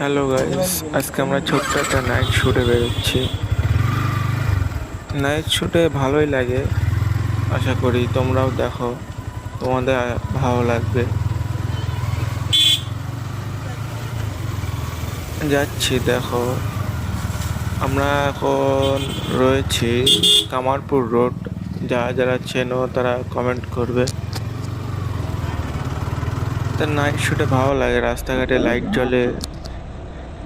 Hello guys, আজকে আমরা ছোট্ট একটা নাইট শুটে বেরোচ্ছি। নাইট শুটে ভালোই লাগে, আশা করি তোমরাও দেখো, তোমাদের ভালো লাগবে। যাচ্ছি, দেখো আমরা এখন রয়েছি কামারপুর রোড। যারা যারা চেনো তারা কমেন্ট করবে। তা নাইট শুটে ভালো লাগে, রাস্তাঘাটে লাইট জ্বলে,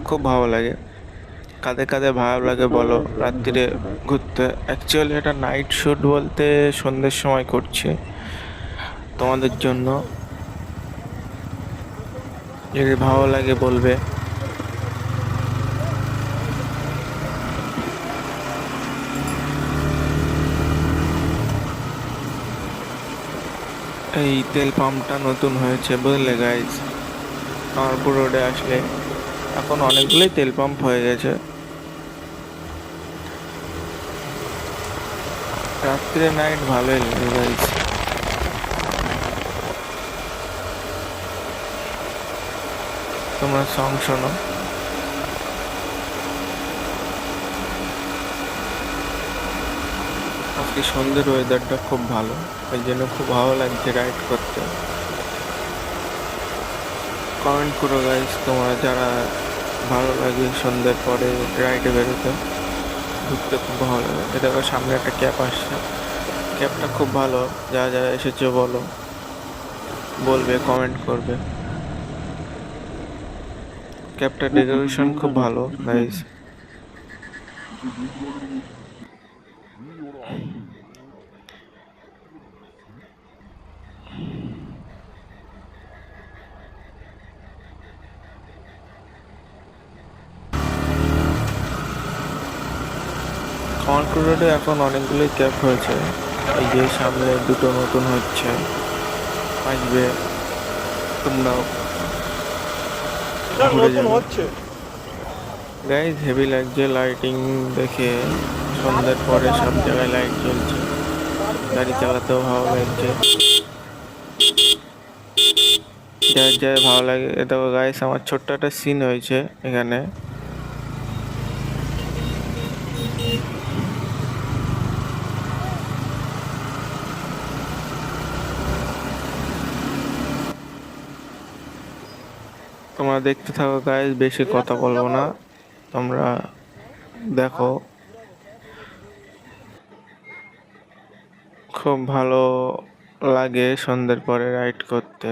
খুব ভালো লাগে। কাঁধে কাঁধে ভালো লাগে বলো রাত্রিরে ঘুরতে। অ্যাকচুয়ালি এটা নাইট শুট বলতে সন্ধ্যের সময় করছে তোমাদের জন্য। যদি ভালো লাগে বলবে। এই তেল পাম্পটা নতুন হয়েছে বুঝলে গাইজ, কামারপুর রোডে আসলে এখন অনেকগুলোই তেল পাম্প হয়ে গেছে। রাত্রে নাইট ভালোই লাগে গাইজ। তোমরা সং শোনো। আজকে সন্ধ্যের ওয়েদারটা খুব ভালো, ওই জন্য খুব ভালো লাগছে রাইড করতে। কমেন্ট করো গাইজ তোমরা যারা ভালো লাগে সন্ধ্যের পরে রাইডে বেরোতে, ঘুরতে খুব ভালো লাগে। এটা সামনে একটা ক্যাব আসছে, ক্যাবটা খুব ভালো। যারা যারা এসেছে বলো, বলবে, কমেন্ট করবে। ক্যাবটার ডেকোরেশন খুব ভালো গাইস। কামারপুর রোডে এখন অনেকগুলোই ক্যাব হয়েছে। এই যে সামনে দুটো নতুন হচ্ছে, আসবে, তোমরাও ঘুরে যাবে। গাইস হেভি লাগছে লাইটিং দেখে, সন্ধ্যার পরে সব জায়গায় লাইট জ্বলছে, গাড়ি চালাতেও ভালো লাগছে। যার যার ভালো লাগে। দেখো গাইস, আমার ছোট্ট একটা সিন হয়েছে এখানে। তোমরা দেখতে থাকো গাইস, বেশি কথা বলবো না, তোমরা দেখো। খুব ভালো লাগে সন্ধ্যের পরে রাইড করতে।